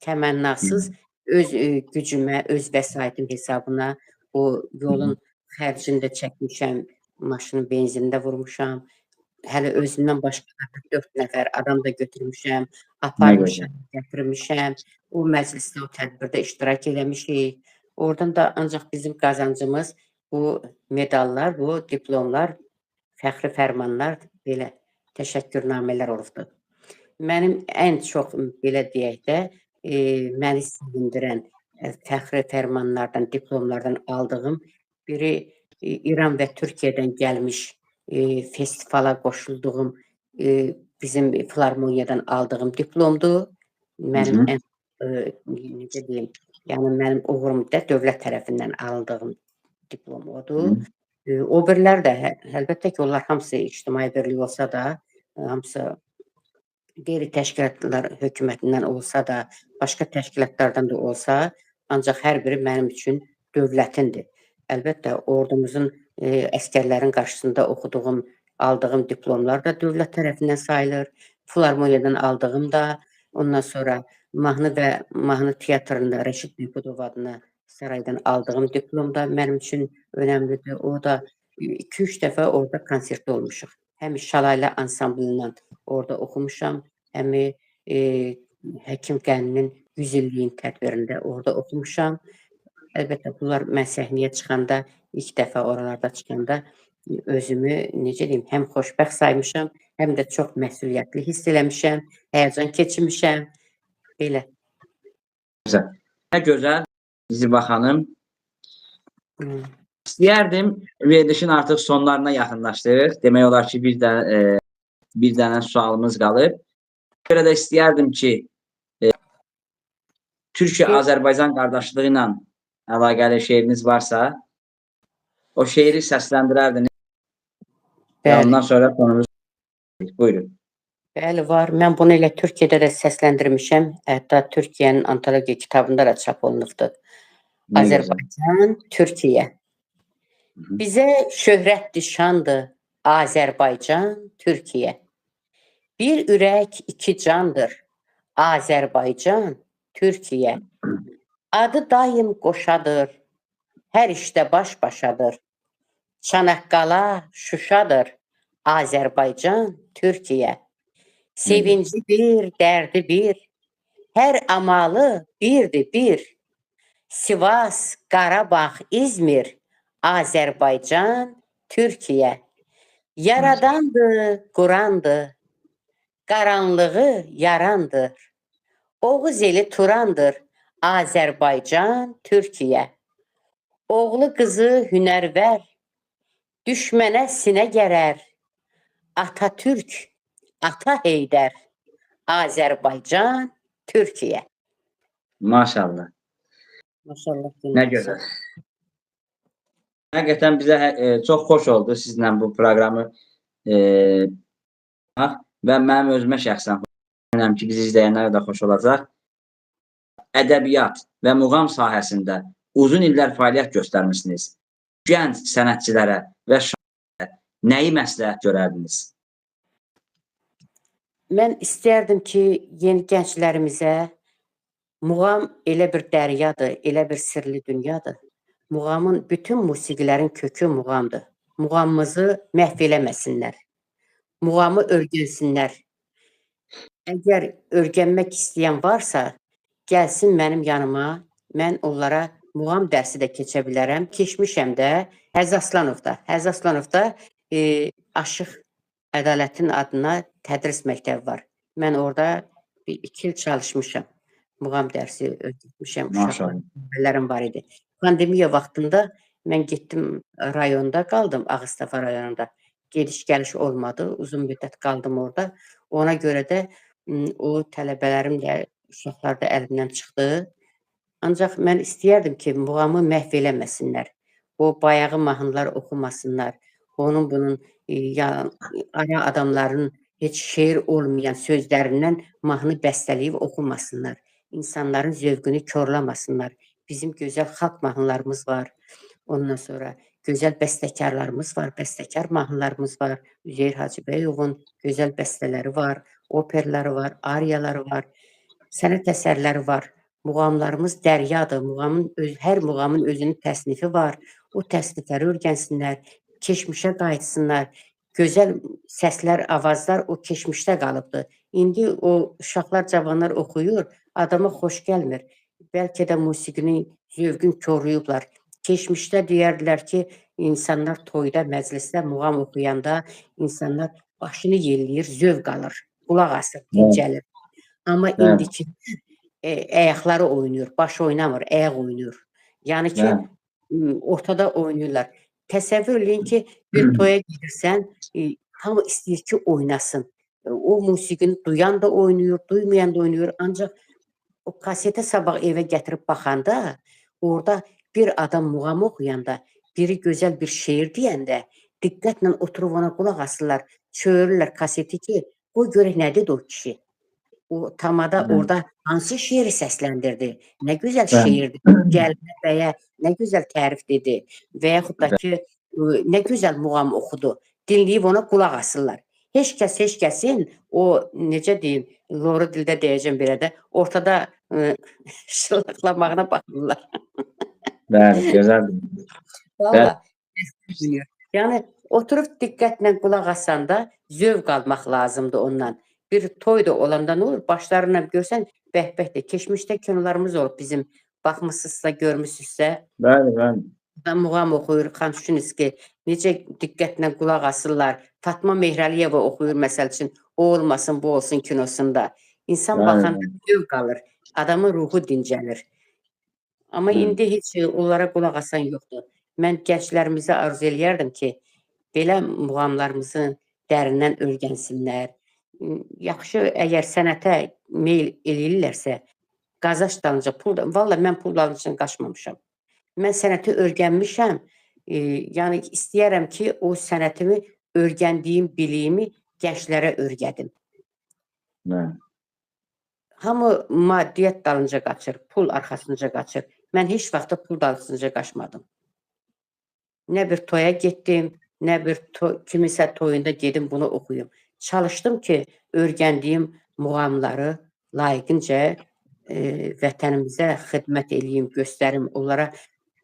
S2: Təmənnasız öz gücümə, öz vəsaitim hesabına o yolun xərcini də çəkmişəm, maşının benzinini də vurmuşam. Hələ özümdən başqa 4 nəfər adam da götürmüşəm, aparmışam, gətirmişəm. O məclisdə, o tədbirdə iştirak eləmişik. Oradan da ancaq bizim qazancımız bu medallar, bu diplomlar, fəxri fərmanlar, belə təşəkkürnamələr olubdur. Mənim ən çox, belə deyək də, məni sevindirən fəxri fərmanlardan, diplomlardan aldığım biri İran və Türkiyədən gəlmiş festivala qoşulduğum bizim filarmoniyadan aldığım diplomdur. Mənim ən, necə deyim, yəni mənim uğurumda dövlət tərəfindən aldığım diplom odur. O birilər də, əlbəttə ki, onlar hamısı ictimai birlik olsa da, hamısı qeyri-təşkilatlar hökumətindən olsa da, başqa təşkilatlardan da olsa, ancaq hər biri mənim üçün dövlətindir. Əlbəttə, ordumuzun əskərlərin qarşısında oxuduğum, aldığım diplomlar da dövlət tərəfindən sayılır. Filarmoniyadan aldığım da, ondan sonra mahnı və mahnı teatrında Rəşid Bikudov adına saraydan aldığım diplom da mənim üçün önəmlidir. O da 2-3 dəfə orada konsert olmuşuq. Həm Şalayla ansamblından orada oxumuşam, həm Həkim Qəninin 100 illiyin tədbirində orada oxumuşam. Əlbəttə, bunlar mən səhnəyə çıxanda, ilk dəfə oralarda çıxanda özümü, necə deyim, həm xoşbəxt saymışam, həm də çox məsuliyyətli hiss eləmişəm, həyəcan keçirmişəm, belə.
S3: Gözəl. Nə gözəl, Ziba xanım. İstəyərdim, verilişin artıq sonlarına yaxınlaşdırıq. Demək olar ki, bir dənə sualımız qalıb. Belə də istəyərdim ki, Türkiyə-Azərbaycan qardaşlığı ilə əlaqəli şeiriniz varsa, o şeiri səsləndirərdiniz. Və ondan sonra konumuz buyurun.
S2: Bəli, var. Mən bunu elə Türkiyədə də səsləndirmişəm. Hətta Türkiyənin antologiya kitabında da çap olunubdur. Azərbaycan, Türkiyə. Bizə şöhrətdir, şandır, Azərbaycan, Türkiyə. Bir ürək, iki candır, Azərbaycan, Türkiyə. Adı daim qoşadır, hər işdə baş-başadır. Çanaqqala, Şuşadır, Azərbaycan, Türkiyə. Sevinci bir, dərdi bir, hər amalı birdir bir. Sivas, Qarabağ, İzmir, Azərbaycan, Türkiyə. Yaradandır, Qurandır, qaranlığı yarandır. Oğuz eli Turandır, Azərbaycan, Türkiyə. Oğlu qızı hünərvər, düşmənə sinə gərər. Atatürk, Ata Heydər, Azərbaycan, Türkiyə.
S3: Maşallah.
S2: Maşallah.
S3: Nə gözəl. Həqiqətən bizə çox xoş oldu sizlə bu proqramı və mənim özümə şəxsən xoşum ki, bizi izləyənlərə də xoş olacaq. Ədəbiyyat və muğam sahəsində uzun illər fəaliyyət göstərmişsiniz. Gənc sənətçilərə və şairlərə nəyi məsləhət görərdiniz?
S2: Mən istərdim ki, yeni gənclərimizə muğam elə bir dəryadır, elə bir sirli dünyadır. Muğamın, bütün musiqilərin kökü muğamdır. Muğamımızı məhv eləməsinlər. Muğamı öyrənsinlər. Əgər öyrənmək istəyən varsa, gəlsin mənim yanıma. Mən onlara muğam dərsi də keçə bilərəm. Keçmişəm də Həzaslanofda. Həzaslanofda Aşıq Ədalətin adına tədris məktəbi var. Mən orada 2 il çalışmışam. Muğam dərsi öyrətmişəm. Uşaqlarım var idi. Pandemiya vaxtında mən getdim rayonda qaldım, Ağstafa rayonunda. Gediş-gəliş olmadı. Uzun müddət qaldım orada. Ona görə də O tələbələrim də, uşaqlar da əlimdən çıxdı. Ancaq mən istəyərdim ki, muğamı məhv eləməsinlər. O bayağı mahnılar oxumasınlar. Onun bunun ara adamların heç şeir olmayan sözlərindən mahnı bəstələyib oxumasınlar. İnsanların zövqünü korlamasınlar. Bizim gözəl xalq mahnılarımız var. Ondan sonra gözəl bəstəkarlarımız var, bəstəkar mahnılarımız var. Üzeyir Hacıbəyovun gözəl bəstələri var, operları var, ariyaları var, sənət əsərləri var. Muğamlarımız dəryadır. Hər muğamın özünün təsnifi var. O təsnifləri öyrənsinlər, keçmişə qayıtsınlar. Gözəl səslər, avazlar o keçmişdə qalıbdır. İndi o uşaqlar, cavanlar oxuyur, adama xoş gəlmir. Bəlkə də musiqinin zövqünü koruyublar. Keçmişdə deyərdilər ki, insanlar toyda, məclisdə, muğam oxuyanda insanlar başını yelləyir, zövq alır, qulaq asır, dincəlir. Amma indiki ayaqları oynayır, baş oynamır, ayaq oynayır. Yəni ki, ortada oynayırlar. Təsəvvür eləyin ki, bir toya gedirsən, hamı istəyir ki, oynasın. O musiqini duyan da oynayır, duymayan da oynayır. Ancaq o kasetə sabah evə gətirib baxanda, orada bir adam muğam oxuyanda, biri gözəl bir şeir deyəndə, diqqətlə oturub ona qulaq asırlar, çığırırlar kaseti ki, o görək nə dedi o kişi. O tamada orada hansı şeiri səsləndirdi? Nə gözəl şeirdir. Gəlmə bəyə nə gözəl tərif dedi. Və yaxud da ki, nə gözəl muğam oxudu. Dinləyib ona qulaq asırlar. Heç kəsin o, necə deyim, loru dildə deyəcəm belə də, ortada şıllaqlamağına baxırlar.
S3: Bəli, gözəldir.
S2: Valla, yəni, oturub diqqətlə qulaq asanda zövq almaq lazımdır ondan. Bir toy da olanda nə olur? Başlarına görsən, bəhbəhdir. Keçmişdə kinolarımız olub bizim. Baxmısınızsa, görmüsünüzsə.
S3: Bəli, bəli.
S2: Muğam oxuyur, Xanşuniski. Necə diqqətlə qulaq asırlar. Fatma Mehrəliyeva oxuyur, məsəl üçün. O olmasın, bu olsun kinosunda. İnsan baxanda zövq alır. Adamın ruhu dincəlir. Amma indi heç onlara qulaq asan yoxdur. Mən gənclərimizə arzu eləyərdim ki, belə muğamlarımızı dərindən öyrənsinlər. Yaxşı, əgər sənətə meyl eləyirlərsə, qazaş dalınca pul da, valla mən pul dalınca qaçmamışam. Mən sənəti öyrənmişəm, yəni istəyərəm ki, o sənətimi, öyrəndiyim biliyimi gənclərə öyrədim. Hamı maddiyyat dalınca qaçır, pul arxasınca qaçır. Mən heç vaxtda pul dalınca qaçmadım. Nə bir toya getdim, nə bir kimisə toyunda gedim bunu oxuyum. Çalışdım ki, öyrəndiyim muğamları layiqincə vətənimizə xidmət eləyim, göstərim. Onlara,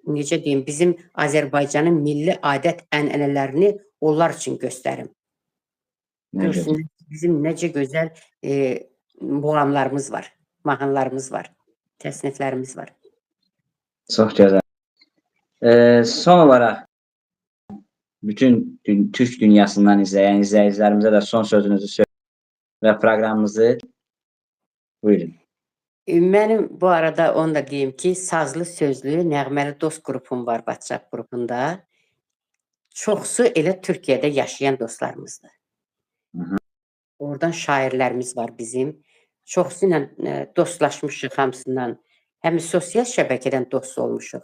S2: necə deyim, bizim Azərbaycanın milli adət ənənələrini onlar üçün göstərim. Görsünlər, bizim necə gözəl muğamlarımız var, mahnılarımız var, təsniflərimiz var.
S3: Çox gözəl. Son olaraq, bütün Türk dünyasından izləyən izləyicilərimizə də son sözünüzü söyləyin və proqramımızı buyurun.
S2: Mənim bu arada onu da deyim ki, sazlı sözlü nəğməli dost qrupum var WhatsApp qrupunda. Çoxsu elə Türkiyədə yaşayan dostlarımızdır. Oradan şairlərimiz var bizim. Çoxsu ilə dostlaşmışıq hamısından. Həm sosial şəbəkədən dost olmuşuq.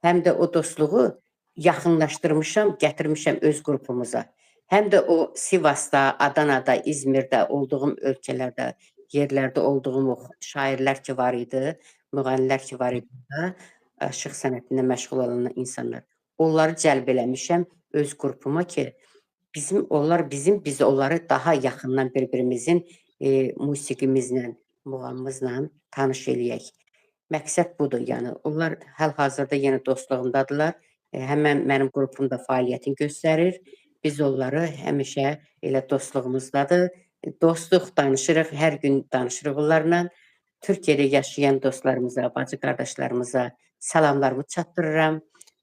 S2: Həm də o dostluğu yaxınlaşdırmışam, gətirmişəm öz qrupumuza. Həm də o Sivasda, Adanada, İzmirdə olduğum ölkələrdə, yerlərdə olduğum o şairlər ki var idi, müğənnilər ki var idi, aşıq sənətində məşğul olan insanlar. Onları cəlb eləmişəm öz qrupuma ki, biz onları daha yaxından bir-birimizin musiqimizlə, muğamımızla tanış eləyək. Məqsəd budur, yəni. Onlar hal-hazırda yenə dostluğumdadılar. Həmən mənim qrupumda fəaliyyətini göstərir. Biz onları həmişə elə dostluğumuzdadır. Dostluq danışırıq, hər gün danışırıq onlarla. Türkiyədə yaşayan dostlarımıza, bacı qardaşlarımıza salamlarımı çatdırıram.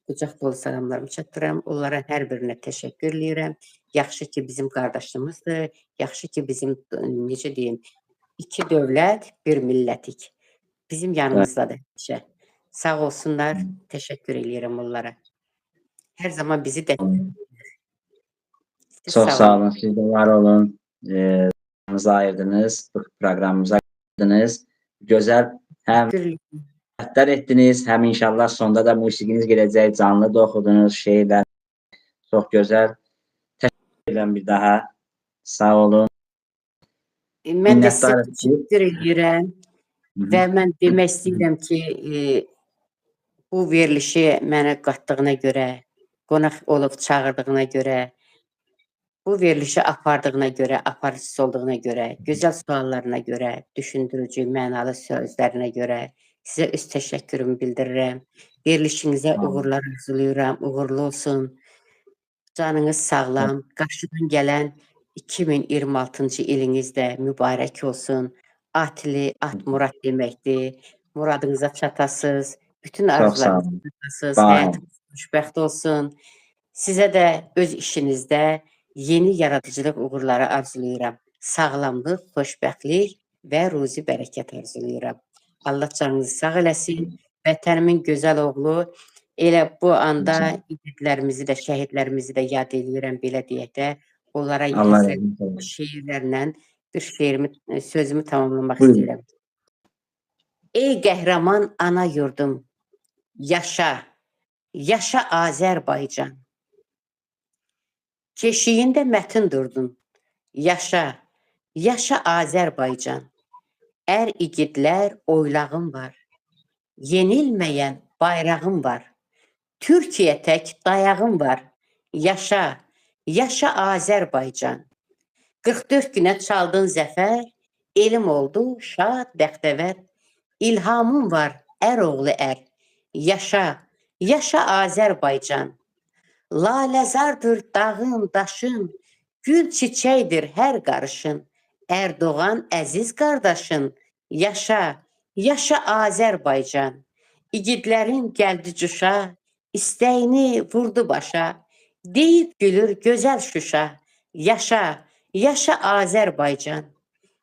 S2: Qucaq dolu salamlarımı çatdırıram. Onlara hər birinə təşəkkür edirəm. Yaxşı ki, bizim qardaşımızdır. Yaxşı ki, bizim, necə deyim, iki dövlət, bir millətik. Bizim yanımızdadır həmişə. Sağ olsunlar, təşəkkür edirəm onlara. Hər zaman bizi dəstəkləyirlər.
S3: Çox sağ olun, siz də var olun. ayırdınız, bu proqramımıza ayırdınız. Gözəl həm söhbətlər etdiniz, həm inşallah sonda da musiqiniz gələcək, canlı da oxudunuz, şeirlər. Çox gözəl. Təşəkkür edirəm bir daha. Sağ olun.
S2: Mən də sizə
S3: Minnətdarım ki,
S2: təşəkkür edirəm və mən demək istəyirəm ki, bu verilişi mənə qatdığına görə, qonaq olub çağırdığına görə, bu verilişi apardığına görə, aparıcısı olduğuna görə, gözəl suallarına görə, düşündürücü, mənalı sözlərinə görə sizə öz təşəkkürümü bildirirəm. Verilişinizə uğurlar arzulayıram, uğurlu olsun. Canınız sağlam, qarşıdan gələn 2026-cı iliniz də mübarək olsun. Atli, at murad deməkdir. Muradınıza çatasınız, bütün arzularınıza çatasınız, həyatınız xoşbəxt olsun. Sizə də öz işinizdə yeni yaradıcılıq uğurları arzulayıram. Sağlamlıq, xoşbəxtlik və ruzi bərəkət arzulayıram. Allah canınızı sağ eləsin. Vətənimin gözəl oğlu, elə bu anda igidlərimizi də, şəhidlərimizi də yad edirəm, belə deyək də. Onlara şeirlərlə bir sözümü tamamlamaq istəyirəm. Ey qəhrəman ana yurdum, yaşa, yaşa Azərbaycan. Keşiyində mətin durdun, yaşa, yaşa Azərbaycan. Ər igidlər oylağım var, yenilməyən bayrağım var. Türkiyə tək dayağım var, yaşa, yaşa Azərbaycan. 44 günə çaldın zəfər, elim oldu şad bəxtəvər. İlhamım var ər oğlu ər, yaşa, yaşa Azərbaycan. Laləzardır dağın, daşın, gül çiçəkdir hər qarışın. Erdoğan əziz qardaşın, yaşa, yaşa Azərbaycan. İgidlərin gəldi cuşa, istəyini vurdu başa. Deyib gülür gözəl Şuşa, yaşa, yaşa Azərbaycan.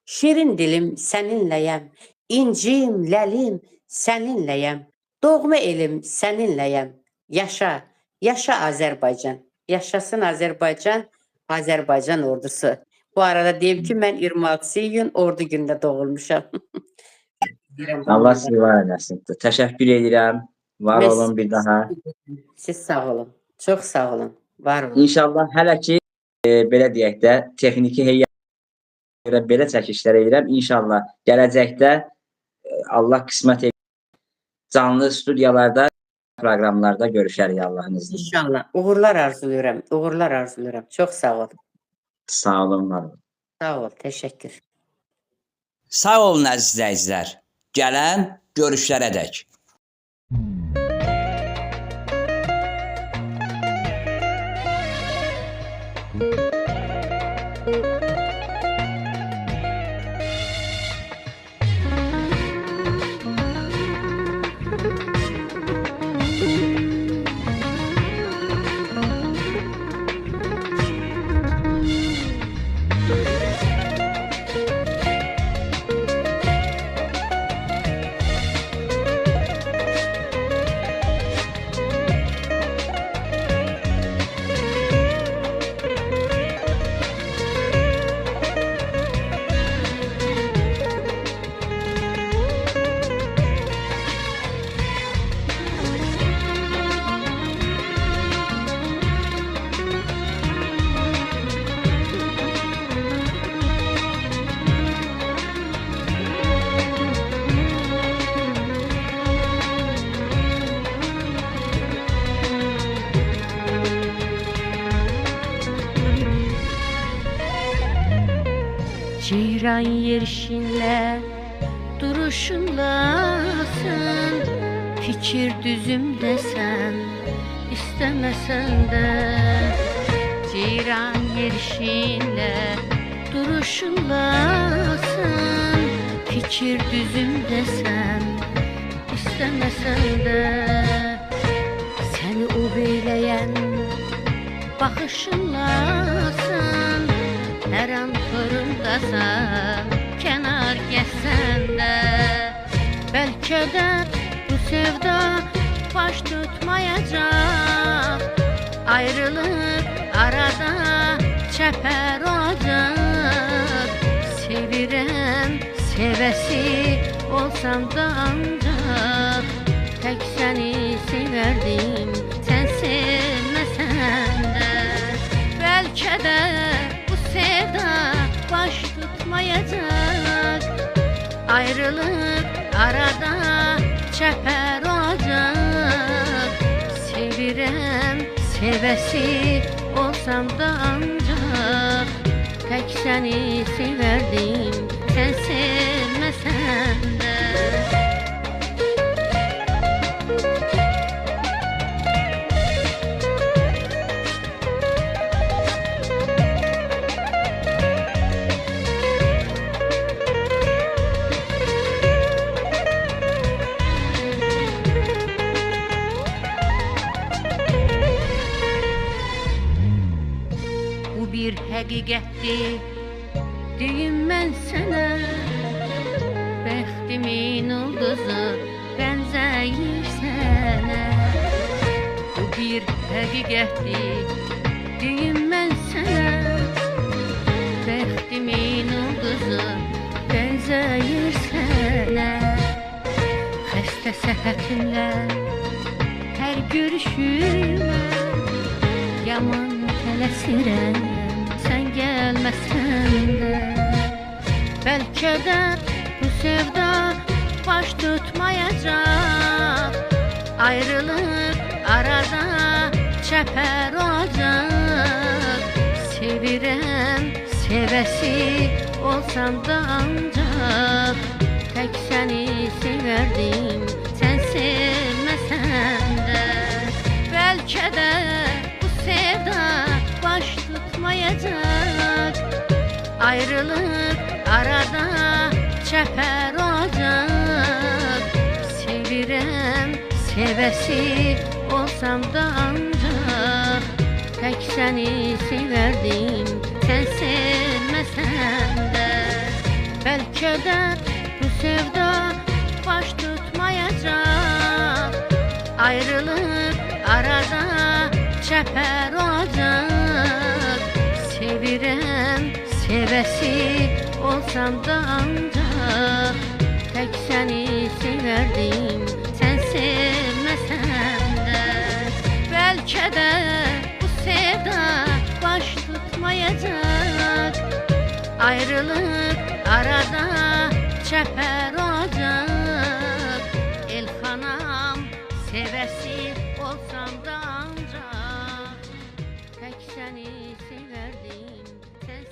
S2: Şirin dilim səninləyəm, incim, ləlim səninləyəm. Doğma elim səninləyəm, yaşa, yaşa Azərbaycan. Yaşasın Azərbaycan, Azərbaycan ordusu. Bu arada deyim ki, mən 26 iyun ordu günündə doğulmuşam.
S3: Allah sizi var eləsin. Təşəkkür edirəm. Var olun bir daha.
S2: Siz sağ olun. Çox sağ olun. Var olun.
S3: İnşallah hələ ki, belə deyək də, texniki heyət görə belə çəkişlər edirəm. İnşallah gələcəkdə Allah qismət edir. Canlı studiyalarda, proqramlarda görüşərik Allah'ın izniyle.
S2: İnşallah. Uğurlar arzulayıram. Uğurlar arzulayıram. Çox sağ olun.
S3: Sağ olun, var olun.
S2: Sağ ol. Təşəkkür.
S1: Sağ olun əziz izləyicilər. Gələn görüşlərə dək.
S4: Ceyran yerişinlə, duruşunlasın, fikir düzümdəsən, istəməsən də. Ceyran yerişinlə, duruşunlasın, fikir düzümdəsən, istəməsən də. Səni o beyləyən baxışınlasın, hər an fırındasan, kənar gəzsən də. Bəlkə də bu sevda baş tutmayacaq, ayrılıq arada çəpər olacaq. sevəsi olsam da ancaq tək səni severdim, sən sevməsən də. Bəlkə də bu sevda baş tutmayacaq, ayrılıb arada çəpər olacaq. Sevirəm, sevəsi olsam da ancaq tək səni severdim, sən sevməsən də. Bu bir həqiqətdir, deyim mən sənə. Bəxtimin ulduzu bənzəyir sənə. Bu bir həqiqətdir, deyim mən sənə. Bəxtimin ulduzu bənzəyir sənə. Xəstə səhhətimlə hər görüşümə yaman tələsirəm, sən gəlməsən də. Bəlkə də bu sevda baş tutmayacaq, ayrılıb arada çəpər olacaq. Sevirəm, sevəsi olsam da ancaq tək səni severdim, sən sevməsən də. Bəlkə də sevda baş tutmayacaq, ayrılıb arada çəpər olacaq. Sevirəm, sevəsi olsam da ancaq tək səni severdim, sən sevməsən də. Bəlkə də bu sevda baş tutmayacaq, ayrılıb arada çəpər olacaq. Sevirəm, sevəsi olsam da ancaq tək səni severdim, sən sevməsən də. Bəlkə də bu sevda baş tutmayacaq, ayrılıb arada çəpər olacaq. Elxanam, sevəsi olsam da ancaq tək səni severdim, sən